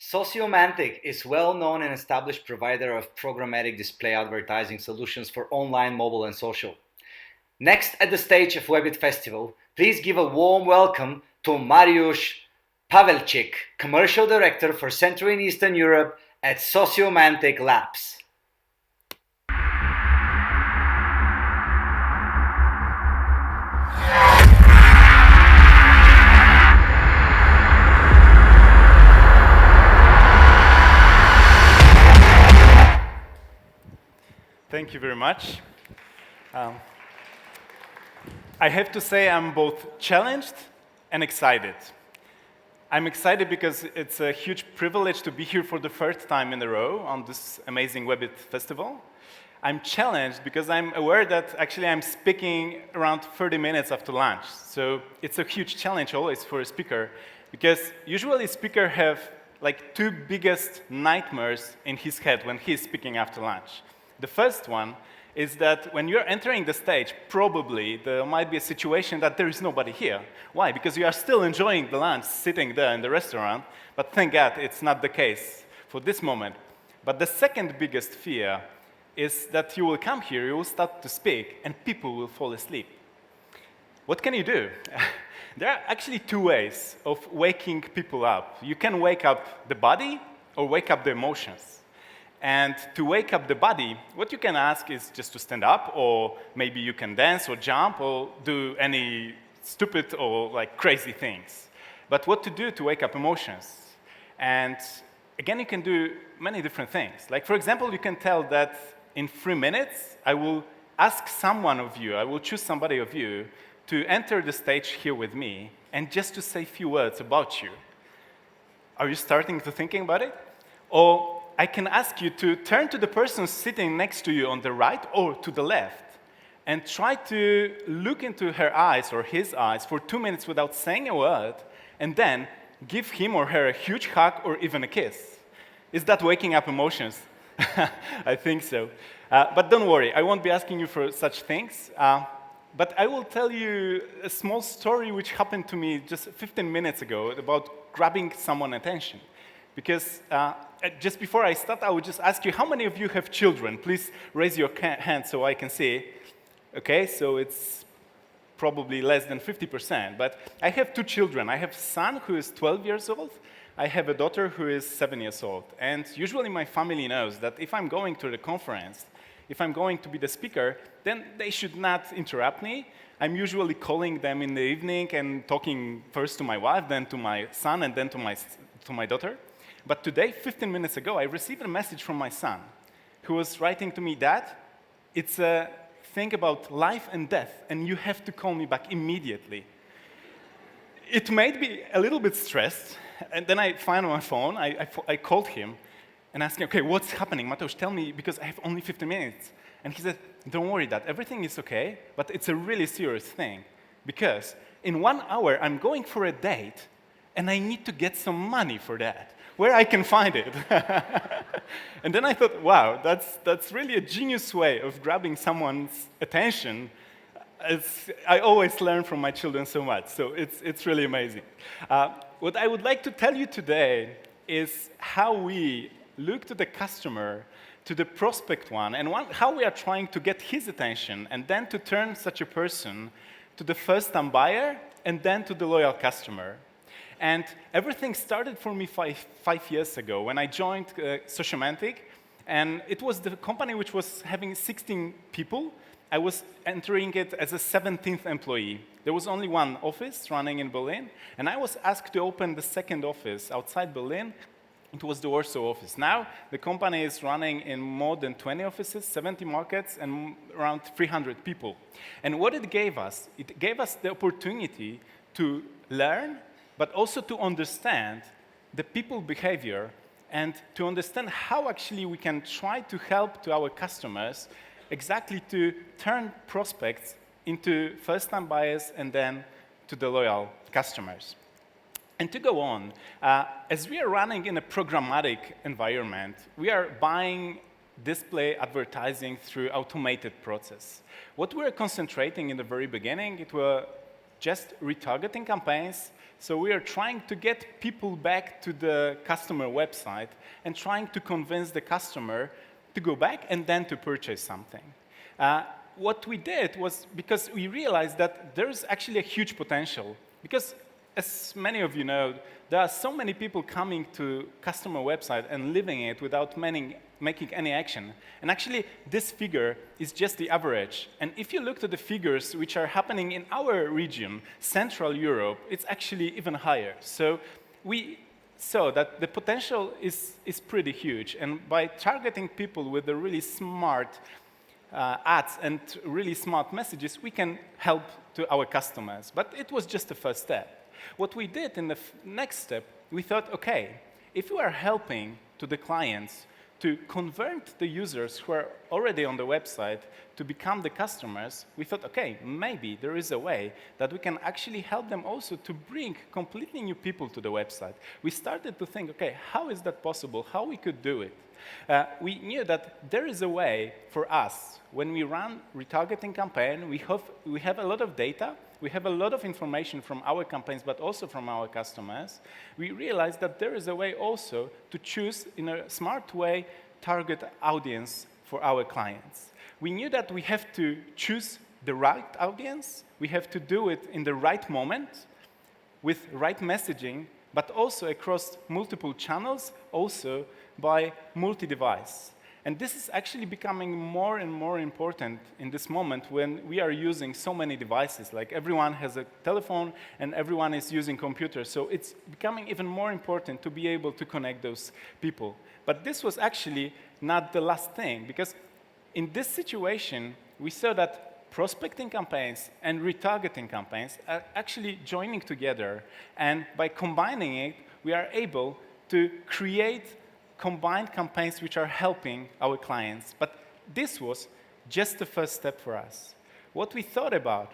Sociomantic is well-known and established provider of programmatic display advertising solutions for online, mobile, and social. Next at the stage of Webit Festival, please give a warm welcome to Mariusz Pawelczyk, Commercial Director for Central and Eastern Europe at Sociomantic Labs. Thank you very much. I have to say I'm both challenged and excited. I'm excited because it's a huge privilege to be here for the first time in a row on this amazing Webit Festival. I'm challenged because I'm aware that actually I'm speaking around 30 minutes after lunch. So it's a huge challenge always for a speaker because usually speakers have like two biggest nightmares in his head when he's speaking after lunch. The first one is that when you're entering the stage, probably there might be a situation that there is nobody here. Why? Because you are still enjoying the lunch sitting there in the restaurant, but thank God it's not the case for this moment. But the second biggest fear is that you will come here, you will start to speak, and people will fall asleep. What can you do? There are actually two ways of waking people up. You can wake up the body or wake up the emotions. And to wake up the body, what you can ask is just to stand up, or maybe you can dance or jump or do any stupid or like crazy things. But what to do to wake up emotions? And again, you can do many different things. Like for example, you can tell that in 3 minutes, I will ask someone of you, I will choose somebody of you to enter the stage here with me and just to say a few words about you. Are you starting to thinking about it? Or I can ask you to turn to the person sitting next to you on the right or to the left and try to look into her eyes or his eyes for 2 minutes without saying a word and then give him or her a huge hug or even a kiss. Is that waking up emotions? I think so. But don't worry, I won't be asking you for such things. But I will tell you a small story which happened to me just 15 minutes ago about grabbing someone's attention. Because just before I start, I would just ask you, how many of you have children? Please raise your hand so I can see. Okay, so it's probably less than 50%. But I have two children. I have a son who is 12 years old. I have a daughter who is 7 years old. And usually my family knows that if I'm going to the conference, if I'm going to be the speaker, then they should not interrupt me. I'm usually calling them in the evening and talking first to my wife, then to my son, and then to my daughter. But today, 15 minutes ago, I received a message from my son who was writing to me, Dad, it's a thing about life and death, and you have to call me back immediately. It made me a little bit stressed, and then I found my phone, I called him and asked him, okay, what's happening? Mateusz, tell me, because I have only 15 minutes. And he said, don't worry, Dad, everything is okay, but it's a really serious thing, because in 1 hour, I'm going for a date, and I need to get some money for that. Where I can find it. And then I thought, wow, that's really a genius way of grabbing someone's attention. I always learn from my children so much, so it's really amazing. What I would like to tell you today is how we look to the customer, to the prospect one, and how we are trying to get his attention, and then to turn such a person to the first-time buyer, and then to the loyal customer. And everything started for me five years ago when I joined Sociomantic, and it was the company which was having 16 people. I was entering it as a 17th employee. There was only one office running in Berlin, and I was asked to open the second office outside Berlin. It was the Warsaw office. Now, the company is running in more than 20 offices, 70 markets, and around 300 people. And what it gave us the opportunity to learn, but also to understand the people behavior and to understand how actually we can try to help to our customers exactly to turn prospects into first-time buyers and then to the loyal customers. And to go on, as we are running in a programmatic environment, we are buying display advertising through automated process. What we're concentrating in the very beginning, it were just retargeting campaigns. So we are trying to get people back to the customer website and trying to convince the customer to go back and then to purchase something. What we did was because we realized that there's actually a huge potential. Because as many of you know, there are so many people coming to customer website and leaving it without making any action. And actually, this figure is just the average. And if you look to the figures which are happening in our region, Central Europe, it's actually even higher. So we saw that the potential is pretty huge. And by targeting people with the really smart ads and really smart messages, we can help to our customers. But it was just the first step. What we did in the next step, we thought, okay, if we are helping to the clients to convert the users who are already on the website to become the customers, we thought, okay, maybe there is a way that we can actually help them also to bring completely new people to the website. We started to think, okay, how is that possible? How we could do it? We knew that there is a way for us, when we run retargeting campaign, we have a lot of data, we have a lot of information from our campaigns, but also from our customers. We realized that there is a way also to choose, in a smart way, target audience for our clients. We knew that we have to choose the right audience, we have to do it in the right moment, with right messaging, but also across multiple channels, also by multi-device. And this is actually becoming more and more important in this moment when we are using so many devices. Like everyone has a telephone and everyone is using computers. So it's becoming even more important to be able to connect those people. But this was actually not the last thing, because in this situation, we saw that prospecting campaigns and retargeting campaigns are actually joining together. And by combining it, we are able to create combined campaigns which are helping our clients. But this was just the first step for us. What we thought about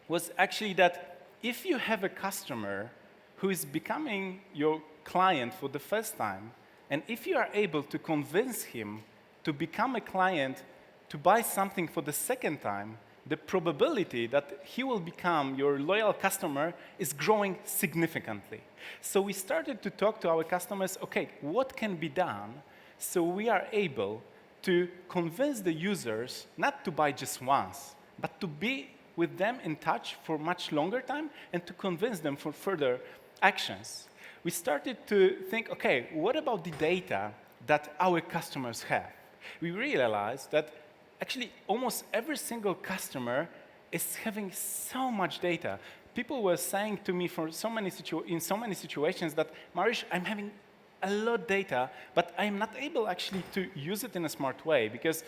was actually that if you have a customer who is becoming your client for the first time, and if you are able to convince him to become a client to buy something for the second time, the probability that he will become your loyal customer is growing significantly. So we started to talk to our customers, okay, what can be done so we are able to convince the users not to buy just once, but to be with them in touch for much longer time and to convince them for further actions. We started to think, okay, what about the data that our customers have? We realized that actually, almost every single customer is having so much data. People were saying to me in so many situations that, Mariusz, I'm having a lot of data, but I'm not able actually to use it in a smart way because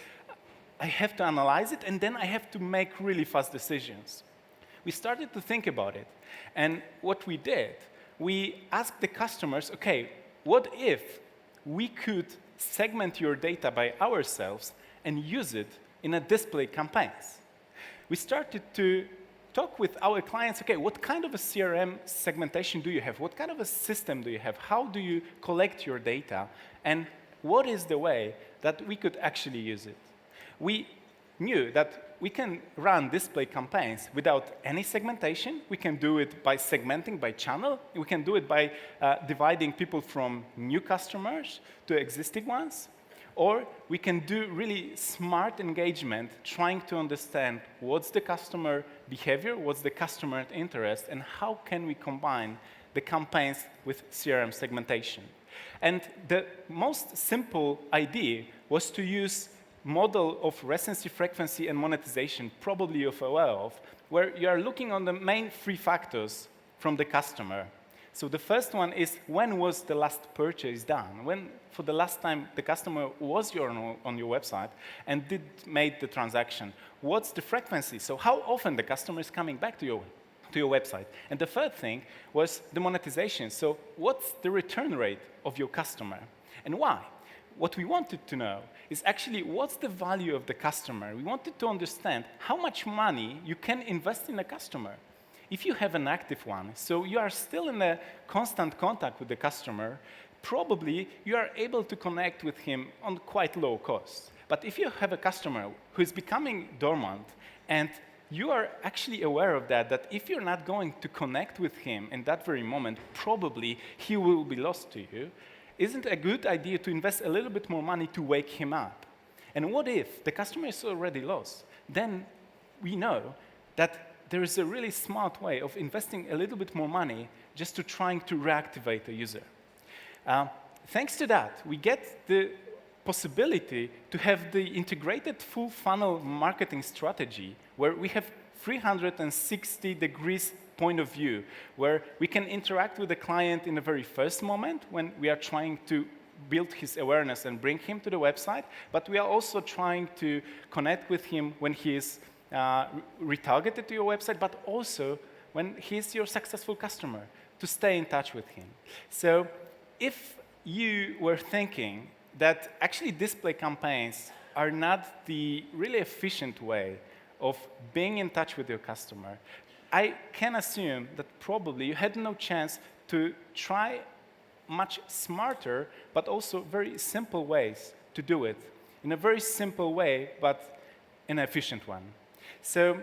I have to analyze it and then I have to make really fast decisions. We started to think about it. And what we did, we asked the customers, okay, what if we could segment your data by ourselves and use it in a display campaigns? We started to talk with our clients, okay, what kind of a CRM segmentation do you have? What kind of a system do you have? How do you collect your data? And what is the way that we could actually use it? We knew that we can run display campaigns without any segmentation. We can do it by segmenting by channel. We can do it by dividing people from new customers to existing ones. Or we can do really smart engagement, trying to understand what's the customer behavior, what's the customer interest, and how can we combine the campaigns with CRM segmentation. And the most simple idea was to use model of recency, frequency, and monetization, probably you're aware of, where you are looking on the main three factors from the customer. So the first one is, when was the last purchase done? When, for the last time, the customer was on your website and made the transaction? What's the frequency? So how often the customer is coming back to your website? And the third thing was the monetization. So what's the return rate of your customer? And why? What we wanted to know is actually what's the value of the customer. We wanted to understand how much money you can invest in a customer. If you have an active one, so you are still in a constant contact with the customer, probably you are able to connect with him on quite low cost. But if you have a customer who is becoming dormant and you are actually aware of that if you're not going to connect with him in that very moment, probably he will be lost to you. Isn't it a good idea to invest a little bit more money to wake him up? And what if the customer is already lost? Then we know that there is a really smart way of investing a little bit more money just to trying to reactivate a user. Thanks to that, we get the possibility to have the integrated full funnel marketing strategy where we have 360 degrees point of view, where we can interact with the client in the very first moment when we are trying to build his awareness and bring him to the website, but we are also trying to connect with him when he is retargeted to your website, but also when he's your successful customer, to stay in touch with him. So if you were thinking that actually display campaigns are not the really efficient way of being in touch with your customer, I can assume that probably you had no chance to try much smarter, but also very simple ways to do it in a very simple way, but an efficient one. So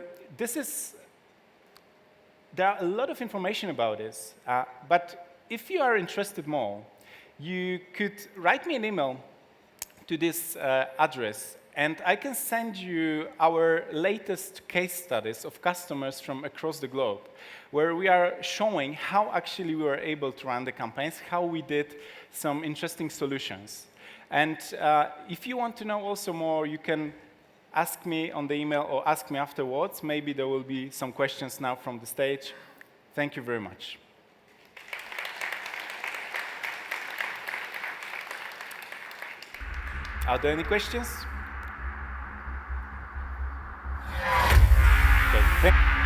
there are a lot of information about this, but if you are interested more, you could write me an email to this address, and I can send you our latest case studies of customers from across the globe, where we are showing how actually we were able to run the campaigns, how we did some interesting solutions. And if you want to know also more, you can ask me on the email or ask me afterwards. Maybe there will be some questions now from the stage. Thank you very much. Are there any questions? Okay.